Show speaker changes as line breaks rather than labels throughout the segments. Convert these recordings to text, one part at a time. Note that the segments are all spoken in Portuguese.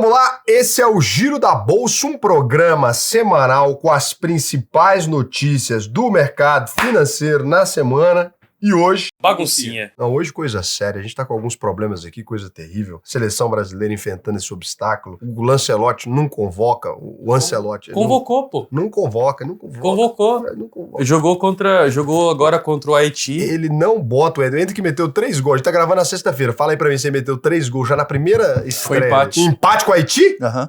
Vamos lá, esse é o Giro da Bolsa, um programa semanal com as principais notícias do mercado financeiro na semana. E hoje...
baguncinha.
Não, hoje coisa séria, a gente tá com alguns problemas aqui, coisa terrível. Seleção brasileira enfrentando esse obstáculo. O Lancelotti não convoca, o Ancelotti...
Convocou, pô.
Não convoca.
Convocou.
Não convoca.
Jogou agora contra o Haiti.
Ele não bota o Eder que meteu 3 gols. A gente tá gravando na sexta-feira. Fala aí pra mim, você meteu 3 gols já na primeira estreia.
Foi empate.
Empate com o Haiti?
Aham.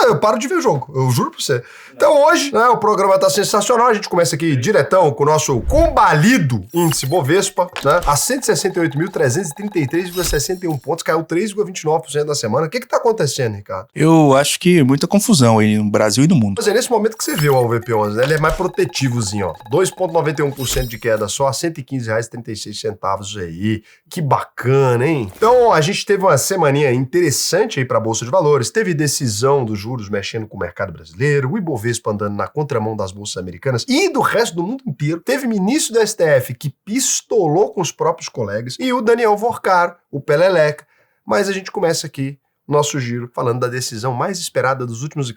Eu paro de ver o jogo, eu juro pra você. Então hoje, né, o programa tá sensacional, a gente começa aqui diretão com o nosso combalido índice Bovespa, né, a 168.333,61 pontos, caiu 3,29% na semana. O que tá acontecendo, Ricardo?
Eu acho que muita confusão aí no Brasil e no mundo.
Mas é nesse momento que você vê o AVP11, né, ele é mais protetivozinho, ó, 2,91% de queda só, R$ 115,36 aí, que bacana, hein? Então a gente teve uma semaninha interessante aí pra Bolsa de Valores, teve decisão dos juros mexendo com o mercado brasileiro, o Ibovespa andando na contramão das bolsas americanas e do resto do mundo inteiro. Teve ministro do STF que pistolou com os próprios colegas e o Daniel Vorcaro, o Peleleca. Mas a gente começa aqui nosso giro falando da decisão mais esperada dos últimos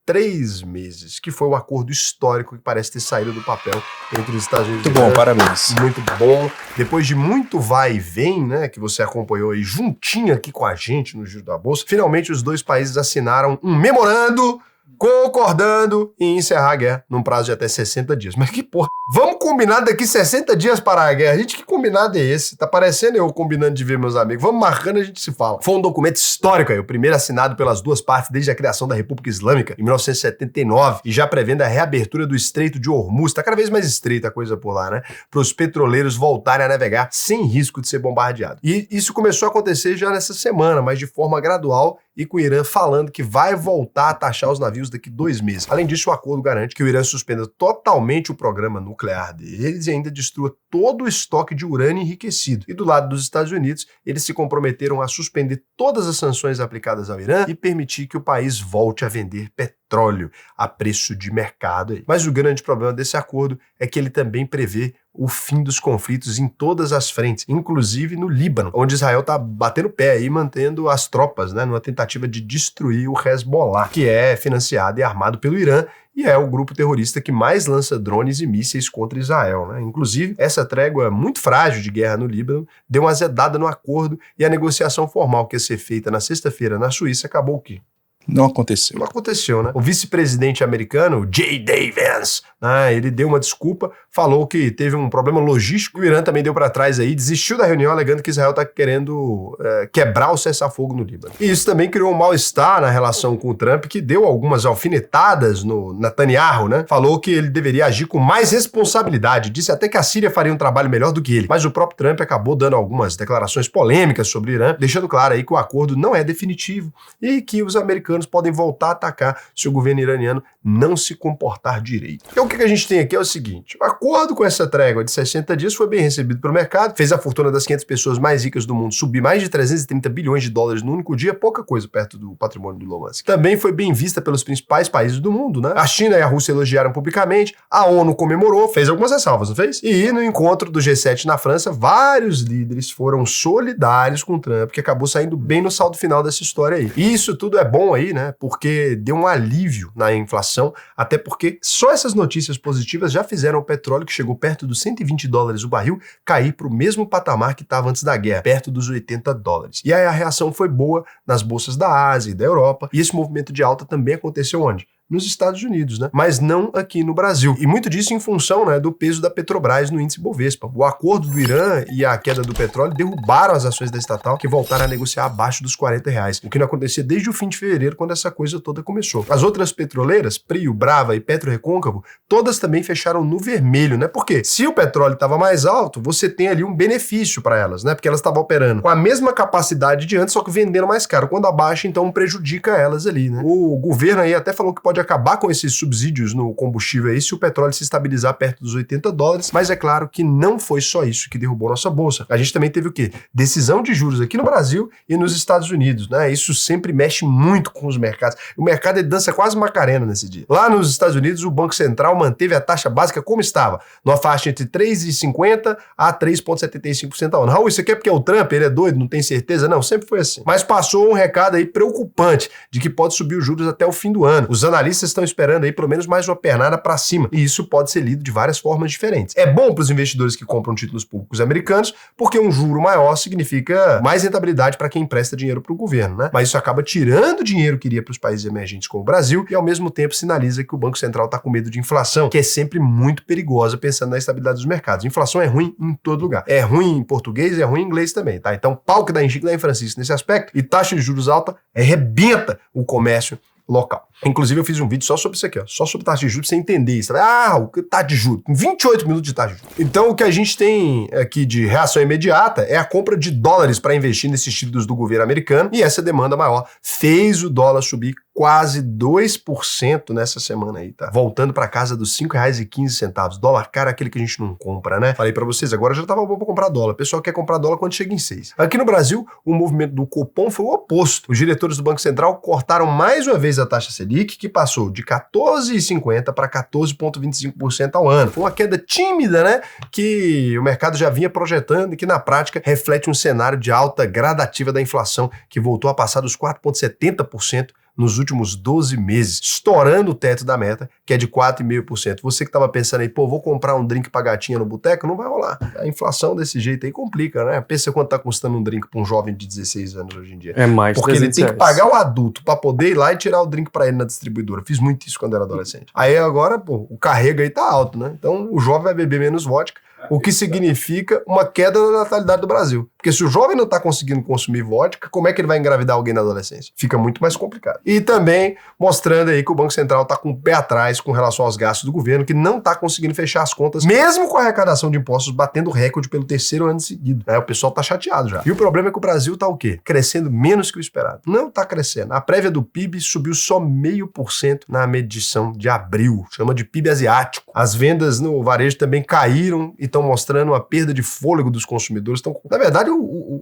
3 meses, que foi o acordo histórico que parece ter saído do papel entre os Estados Unidos.
Muito bom, parabéns.
Muito bom. Depois de muito vai e vem, né, que você acompanhou aí juntinho aqui com a gente no Giro da Bolsa, finalmente os dois países assinaram um memorando concordando em encerrar a guerra num prazo de até 60 dias. Mas que porra, vamos combinar daqui 60 dias para a guerra? Gente, que combinado é esse? Tá parecendo eu combinando de ver meus amigos. Vamos marcando, a gente se fala. Foi um documento histórico aí, o primeiro assinado pelas duas partes desde a criação da República Islâmica, em 1979, e já prevendo a reabertura do Estreito de Hormuz. Tá cada vez mais estreita a coisa por lá, né? Para os petroleiros voltarem a navegar sem risco de ser bombardeado. E isso começou a acontecer já nessa semana, mas de forma gradual e com o Irã falando que vai voltar a taxar os navios daqui 2 meses. Além disso, o acordo garante que o Irã suspenda totalmente o programa nuclear deles e ainda destrua todo o estoque de urânio enriquecido. E do lado dos Estados Unidos, eles se comprometeram a suspender todas as sanções aplicadas ao Irã e permitir que o país volte a vender petróleo a preço de mercado. Mas o grande problema desse acordo é que ele também prevê o fim dos conflitos em todas as frentes, inclusive no Líbano, onde Israel tá batendo pé aí, mantendo as tropas, né, numa tentativa de destruir o Hezbollah, que é financiado e armado pelo Irã e é o grupo terrorista que mais lança drones e mísseis contra Israel, né? Inclusive, essa trégua muito frágil de guerra no Líbano deu uma azedada no acordo e a negociação formal que ia ser feita na sexta-feira na Suíça acabou o quê?
Não aconteceu.
Não aconteceu, né? O vice-presidente americano, J.D. Vance, né, ele deu uma desculpa, falou que teve um problema logístico, o Irã também deu pra trás aí, desistiu da reunião alegando que Israel tá querendo quebrar o cessar-fogo no Líbano. E isso também criou um mal-estar na relação com o Trump, que deu algumas alfinetadas no Netanyahu, né? Falou que ele deveria agir com mais responsabilidade, disse até que a Síria faria um trabalho melhor do que ele. Mas o próprio Trump acabou dando algumas declarações polêmicas sobre o Irã, deixando claro aí que o acordo não é definitivo e que os americanos podem voltar a atacar se o governo iraniano não se comportar direito. Então o que a gente tem aqui é o seguinte: o acordo com essa trégua de 60 dias foi bem recebido pelo mercado, fez a fortuna das 500 pessoas mais ricas do mundo subir mais de 330 bilhões de dólares no único dia, pouca coisa perto do patrimônio do Elon Musk. Também foi bem vista pelos principais países do mundo, né? A China e a Rússia elogiaram publicamente, a ONU comemorou, fez algumas ressalvas, não fez? E no encontro do G7 na França, vários líderes foram solidários com o Trump, que acabou saindo bem no saldo final dessa história aí. E isso tudo é bom aí, né? Porque deu um alívio na inflação, até porque só essas notícias positivas já fizeram o petróleo, que chegou perto dos $120 o barril, cair para o mesmo patamar que estava antes da guerra, perto dos $80. E aí a reação foi boa nas bolsas da Ásia e da Europa, e esse movimento de alta também aconteceu onde? Nos Estados Unidos, né? Mas não aqui no Brasil. E muito disso em função, né, do peso da Petrobras no índice Bovespa. O acordo do Irã e a queda do petróleo derrubaram as ações da estatal, que voltaram a negociar abaixo dos R$40, o que não acontecia desde o fim de fevereiro, quando essa coisa toda começou. As outras petroleiras, Prio, Brava e PetroRecôncavo, todas também fecharam no vermelho, né? Porque se o petróleo estava mais alto, você tem ali um benefício para elas, né? Porque elas estavam operando com a mesma capacidade de antes, só que vendendo mais caro. Quando abaixa, então prejudica elas ali, né? O governo aí até falou que pode pode acabar com esses subsídios no combustível aí se o petróleo se estabilizar perto dos $80, mas é claro que não foi só isso que derrubou nossa bolsa. A gente também teve o quê? Decisão de juros aqui no Brasil e nos Estados Unidos, né? Isso sempre mexe muito com os mercados. O mercado ele dança quase Macarena nesse dia. Lá nos Estados Unidos, o Banco Central manteve a taxa básica como estava, numa faixa entre 3,50% a 3,75% ao ano. Raul, isso aqui é porque o Trump, ele é doido, não tem certeza? Não, sempre foi assim. Mas passou um recado aí preocupante de que pode subir os juros até o fim do ano. Os analistas estão esperando aí pelo menos mais uma pernada para cima, e isso pode ser lido de várias formas diferentes. É bom para os investidores que compram títulos públicos americanos, porque um juro maior significa mais rentabilidade para quem empresta dinheiro para o governo, né? Mas isso acaba tirando dinheiro que iria para os países emergentes como o Brasil e ao mesmo tempo sinaliza que o Banco Central está com medo de inflação, que é sempre muito perigosa pensando na estabilidade dos mercados. Inflação é ruim em todo lugar. É ruim em português e é ruim em inglês também, tá? Então, pau que dá em Chico, dá em Francisco nesse aspecto, e taxa de juros alta arrebenta o comércio local. Inclusive, eu fiz um vídeo só sobre isso aqui, ó, só sobre taxa de juros, pra você entender isso. O que taxa de juros? 28 minutos de taxa de juros. Então, o que a gente tem aqui de reação imediata é a compra de dólares para investir nesses títulos do governo americano, e essa demanda maior fez o dólar subir quase 2% nessa semana aí, tá? Voltando para casa dos R$5,15. Dólar caro é aquele que a gente não compra, né? Falei para vocês, agora já tava bom para comprar dólar. O pessoal quer comprar dólar quando chega em 6. Aqui no Brasil, o movimento do Copom foi o oposto. Os diretores do Banco Central cortaram mais uma vez a taxa Selic, que passou de 14,50% para 14,25% ao ano. Foi uma queda tímida, né? Que o mercado já vinha projetando e que na prática reflete um cenário de alta gradativa da inflação, que voltou a passar dos 4,70% nos últimos 12 meses, estourando o teto da meta, que é de 4,5%. Você que estava pensando aí, vou comprar um drink pra gatinha no boteco, não vai rolar. A inflação desse jeito aí complica, né? Pensa quanto tá custando um drink pra um jovem de 16 anos hoje em dia.
É mais de
Porque ele tem que
R$300.
pagar o adulto pra poder ir lá e tirar o drink pra ele na distribuidora. Fiz muito isso quando era adolescente. Aí agora, o carrego aí tá alto, né? Então o jovem vai beber menos vodka, o que significa uma queda na natalidade do Brasil. Porque se o jovem não está conseguindo consumir vodka, como é que ele vai engravidar alguém na adolescência? Fica muito mais complicado. E também mostrando aí que o Banco Central está com o pé atrás com relação aos gastos do governo, que não está conseguindo fechar as contas, mesmo com a arrecadação de impostos batendo recorde pelo 3º ano seguido. O pessoal tá chateado já. E o problema é que o Brasil tá o quê? Crescendo menos que o esperado. Não tá crescendo. A prévia do PIB subiu só 0,5% na medição de abril. Chama de PIB asiático. As vendas no varejo também caíram e estão mostrando uma perda de fôlego dos consumidores. Então, na verdade,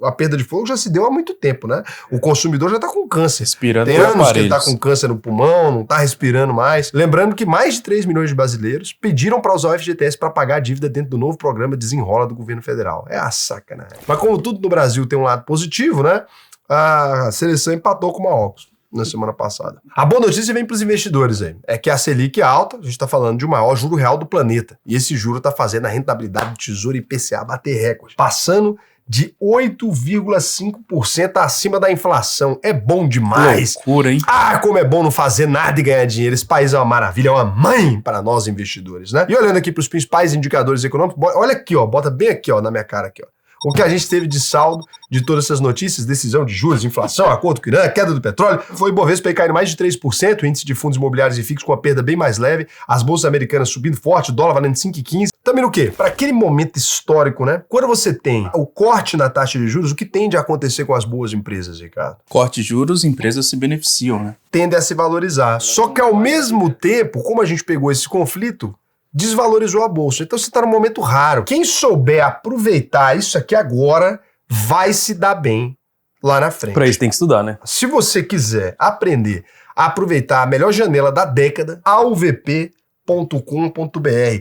a perda de fôlego já se deu há muito tempo, né? O consumidor já tá com câncer.
Respirando
Tem
por
anos que ele
aparelhos.
tá com câncer no pulmão, não tá respirando mais. Lembrando que mais de 3 milhões de brasileiros pediram para usar o FGTS para pagar a dívida dentro do novo programa Desenrola do governo federal. É a sacanagem. Mas como tudo no Brasil tem um lado positivo, né? A seleção empatou com o Marrocos na semana passada. A boa notícia vem para os investidores aí. É que a Selic é alta, a gente está falando de o maior juro real do planeta. E esse juro está fazendo a rentabilidade do Tesouro IPCA bater recorde, passando de 8,5% acima da inflação. É bom demais.
Loucura, hein?
Como é bom não fazer nada e ganhar dinheiro. Esse país é uma maravilha, é uma mãe para nós investidores, né? E olhando aqui para os principais indicadores econômicos, olha aqui, ó, bota bem aqui, ó, na minha cara aqui, ó. O que a gente teve de saldo de todas essas notícias, decisão de juros, inflação, acordo com o Irã, queda do petróleo, foi o Ibovespa caindo mais de 3%, o índice de fundos imobiliários e fixos com a perda bem mais leve, as bolsas americanas subindo forte, o dólar valendo 5,15. Também no quê? Para aquele momento histórico, né? Quando você tem o corte na taxa de juros, o que tende a acontecer com as boas empresas, Ricardo?
Corte de juros, empresas se beneficiam, né?
Tende a se valorizar. Só que ao mesmo tempo, como a gente pegou esse conflito, desvalorizou a bolsa. Então você está num momento raro. Quem souber aproveitar isso aqui agora vai se dar bem lá na frente.
Pra isso tem que estudar, né?
Se você quiser aprender a aproveitar a melhor janela da década, auvp.com.br.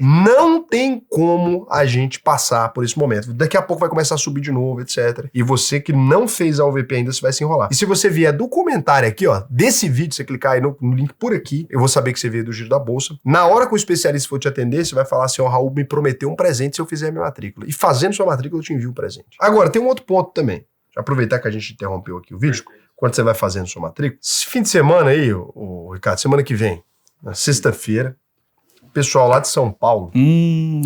Não tem como a gente passar por esse momento. Daqui a pouco vai começar a subir de novo, etc. E você que não fez a AUVP ainda, você vai se enrolar. E se você vier do comentário aqui, ó, desse vídeo, você clicar aí no link por aqui, eu vou saber que você veio do Giro da Bolsa. Na hora que o especialista for te atender, você vai falar assim, ó, Raul me prometeu um presente se eu fizer a minha matrícula. E fazendo sua matrícula, eu te envio um presente. Agora, tem um outro ponto também. Deixa eu aproveitar que a gente interrompeu aqui o vídeo. Quando você vai fazendo sua matrícula, esse fim de semana aí, o Ricardo, semana que vem, na sexta-feira, pessoal lá de São Paulo.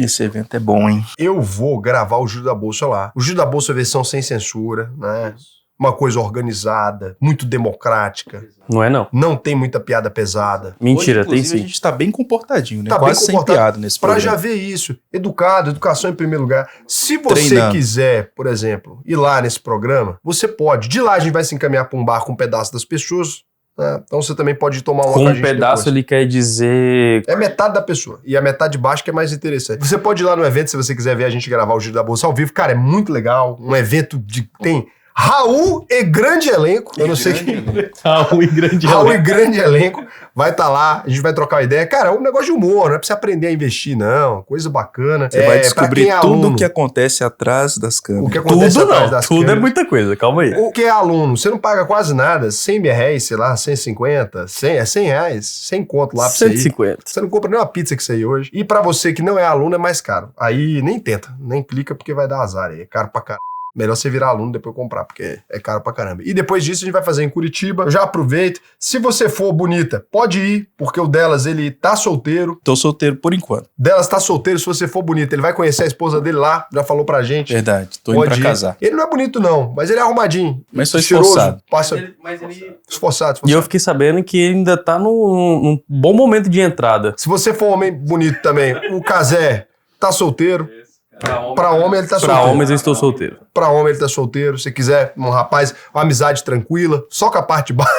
Esse evento é bom, hein?
Eu vou gravar o Giro da Bolsa lá. O Giro da Bolsa versão sem censura, né? Uma coisa organizada, muito democrática.
Não é, não.
Não tem muita piada pesada.
Mentira,
Hoje,
tem
inclusive,
sim.
a gente tá bem comportadinho, né?
Tá
Quase
bem
sem
comportado
piada nesse
Pra
programa.
já ver isso. Educado, educação em primeiro lugar. Se você
Treinando.
quiser, por exemplo, ir lá nesse programa, você pode. De lá a gente vai se encaminhar pra um bar com um pedaço das pessoas. né? Então você também pode tomar uma
Com
com a
um
gente
pedaço
depois.
ele quer dizer...
É metade da pessoa. E a metade de baixo que é mais interessante. Você pode ir lá no evento se você quiser ver a gente gravar o Giro da Bolsa ao vivo. Cara, é muito legal. Um evento de... Tem Raul e grande elenco. Eu não sei quem...
Raul e grande
Raul e grande elenco. Vai estar lá, a gente vai trocar uma ideia. Cara, é um negócio de humor, não é pra você aprender a investir, não. Coisa bacana.
Você vai
pra
descobrir
quem é
tudo
aluno,
o que acontece atrás das câmeras.
o que acontece
Tudo
atrás
não,
das
tudo é
câmeras.
muita coisa, calma aí.
O que é aluno, você não paga quase nada, 100 reais, sei lá, 150, 100, é 100 reais, 100 conto lá pra você ir.
150.
Você não compra nem uma pizza que você aí hoje. E pra você que não é aluno é mais caro. Aí nem tenta, nem clica porque vai dar azar aí, é caro pra caramba. Melhor você virar aluno e depois comprar, porque é caro pra caramba. E depois disso a gente vai fazer em Curitiba. Já aproveita. Se você for bonita, pode ir, porque o Delas, ele tá solteiro.
Tô solteiro por enquanto.
Delas tá solteiro, se você for bonita. Ele vai conhecer a esposa dele lá, já falou pra gente.
Verdade, tô indo pra
ir.
casar.
Ele não é bonito não, mas ele é arrumadinho.
Mas sou
Cheiroso,
esforçado.
Passa... Esforçado.
E eu fiquei sabendo que ele ainda tá num bom momento de entrada.
Se você for homem bonito também, o Cazé tá solteiro. Pra homem ele tá
Pra
solteiro.
homens eu estou solteiro.
Pra homem ele tá solteiro. Se quiser um rapaz, uma amizade tranquila, só com a parte de baixo.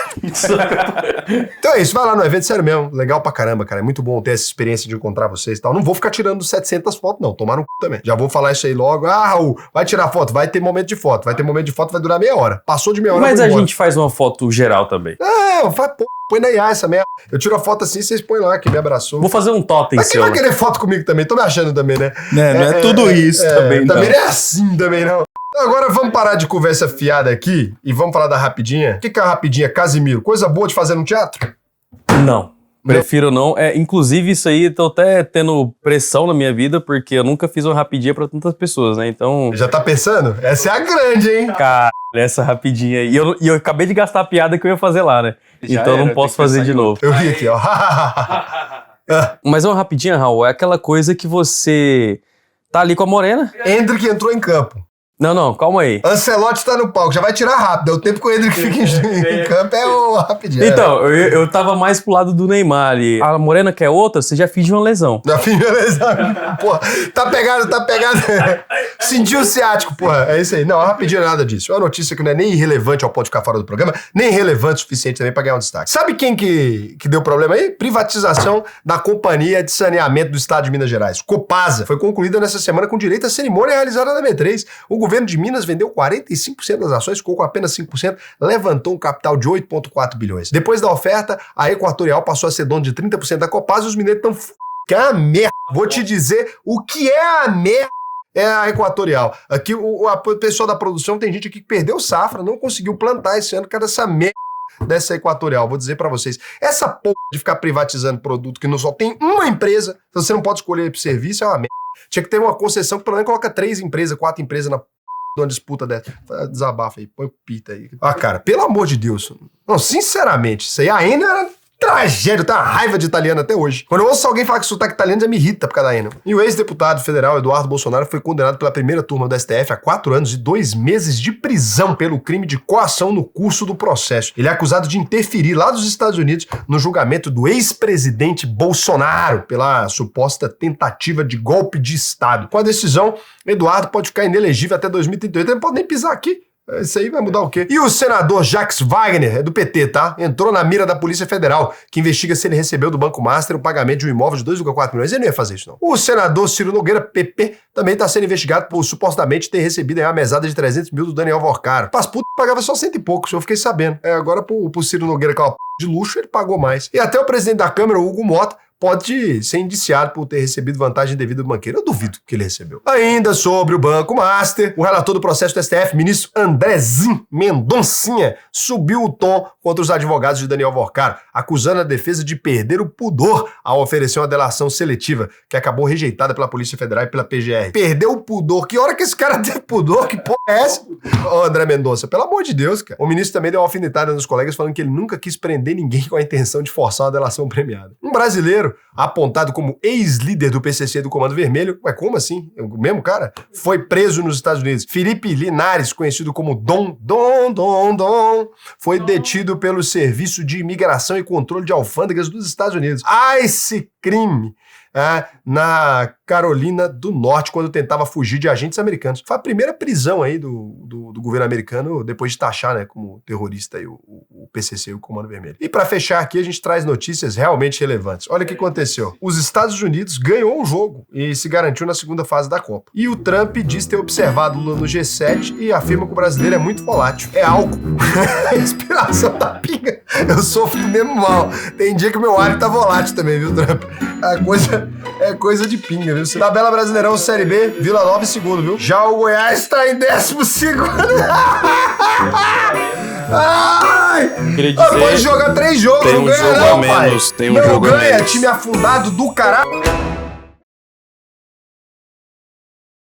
Então é isso, vai lá no evento, sério mesmo. Legal pra caramba, cara. É muito bom ter essa experiência de encontrar vocês e tal. Não vou ficar tirando 700 fotos, não. Tomar no c também. Já vou falar isso aí logo. Ah, Raul, vai tirar foto? Vai ter momento de foto. Vai ter momento de foto, vai durar meia hora. Passou de meia hora,
Mas
eu
a
vou embora.
gente faz uma foto geral também.
Põe na IA essa merda. Eu tiro a foto assim, vocês põem lá que me abraçou.
Vou fazer um totem
Mas quem
seu.
vai querer foto comigo também? Tô me achando também, né?
Né, não é tudo isso também, não.
Também não é assim também, não. Agora vamos parar de conversa fiada aqui e vamos falar da rapidinha. O que é a rapidinha, Casimiro? Coisa boa de fazer no teatro?
Não. Prefiro não. Inclusive, isso aí, tô até tendo pressão na minha vida, porque eu nunca fiz uma rapidinha pra tantas pessoas, né? Então.
Já tá pensando? Essa é a grande, hein?
Cara, essa rapidinha aí. E eu acabei de gastar a piada que eu ia fazer lá, né?
Já
então eu
era,
não posso
tem que
fazer
pensar
de
em
novo.
Eu ri aqui, ó.
Mas uma rapidinha, Raul, é aquela coisa que você tá ali com a morena.
Hendrick entrou em campo.
Não, calma aí.
Ancelotti tá no palco, já vai tirar rápido. É o tempo que o Hendrick fica em campo, é o rapidinho.
Então, eu tava mais pro lado do Neymar ali. A morena que é outra, você já finge uma lesão.
Já fiz porra, tá pegado. Sentiu o ciático, porra. É isso aí. Não, rapidinho nada disso. É uma notícia que não é nem irrelevante ao ponto de ficar fora do programa, nem relevante o suficiente também pra ganhar um destaque. Sabe quem que deu problema aí? Privatização da Companhia de Saneamento do Estado de Minas Gerais. Copasa. Foi concluída nessa semana com direito à cerimônia realizada na B3. O governo de Minas vendeu 45% das ações, ficou com apenas 5%, levantou um capital de 8,4 bilhões. Depois da oferta, a Equatorial passou a ser dono de 30% da Copasa e os mineiros estão que é a merda. Vou te dizer o que é a merda. É a Equatorial. Aqui o pessoal da produção, tem gente aqui que perdeu safra, não conseguiu plantar esse ano, cara, essa merda dessa Equatorial. Vou dizer pra vocês, essa porra de ficar privatizando produto que não só tem uma empresa, então você não pode escolher pro serviço, é uma merda. Tinha que ter uma concessão que pelo menos coloca 3 empresas, 4 empresas na uma disputa dessa. Desabafa aí, põe o pita aí. Ah, cara, pelo amor de Deus. Não, sinceramente, isso aí ainda era tragédia, eu tenho uma raiva de italiano até hoje. Quando eu ouço alguém falar que sotaque italiano, já me irrita por causa da Enel. E o ex-deputado federal Eduardo Bolsonaro foi condenado pela primeira turma do STF a 4 anos e 2 meses de prisão pelo crime de coação no curso do processo. Ele é acusado de interferir lá dos Estados Unidos no julgamento do ex-presidente Bolsonaro pela suposta tentativa de golpe de Estado. Com a decisão, Eduardo pode ficar inelegível até 2038. Ele não pode nem pisar aqui. Isso aí vai mudar o quê? E o senador Jacques Wagner, é do PT, tá? Entrou na mira da Polícia Federal, que investiga se ele recebeu do Banco Master o pagamento de um imóvel de 2,4 milhões. Ele não ia fazer isso, não. O senador Ciro Nogueira, PP, também tá sendo investigado por supostamente ter recebido aí uma mesada de 300 mil do Daniel Vorcaro. Pras putas pagava só 100 e pouco, isso eu fiquei sabendo. Agora pro Ciro Nogueira, que é uma p de luxo, ele pagou mais. E até o presidente da Câmara, o Hugo Mota, pode ser indiciado por ter recebido vantagem devida do banqueiro. Eu duvido que ele recebeu. Ainda sobre o Banco Master, o relator do processo do STF, ministro Andrezinho Mendoncinha, subiu o tom contra os advogados de Daniel Vorcaro, acusando a defesa de perder o pudor ao oferecer uma delação seletiva, que acabou rejeitada pela Polícia Federal e pela PGR. Perdeu o pudor? Que hora que esse cara teve pudor? Que porra é essa? Ô, André Mendonça, pelo amor de Deus, cara. O ministro também deu uma alfinetada nos colegas falando que ele nunca quis prender ninguém com a intenção de forçar uma delação premiada. Um brasileiro apontado como ex-líder do PCC do Comando Vermelho, ué, como assim? O mesmo cara? Foi preso nos Estados Unidos. Felipe Linares, conhecido como Dom, foi detido pelo Serviço de Imigração e Controle de Alfândegas dos Estados Unidos. Esse crime na Carolina do Norte, quando tentava fugir de agentes americanos. Foi a primeira prisão aí do governo americano, depois de taxar, né, como terrorista aí, o PCC, o Comando Vermelho. E para fechar aqui, a gente traz notícias realmente relevantes. Olha o que aconteceu. Os Estados Unidos ganhou o jogo e se garantiu na segunda fase da Copa. E o Trump diz ter observado Lula no G7 e afirma que o brasileiro é muito volátil. É álcool. A inspiração da pinga. Eu sofro do mesmo mal. Tem dia que o meu ar tá volátil também, viu, Trump? É coisa de pinga, viu? Tabela Brasileirão Série B, Vila Nova em segundo, viu? Já o Goiás tá em 12º. Ai! Pode jogar 3 jogos,
tem
não
um
ganha
jogo
não,
a menos,
pai.
tem um
não
jogo a
ganha,
menos.
time afundado do caralho.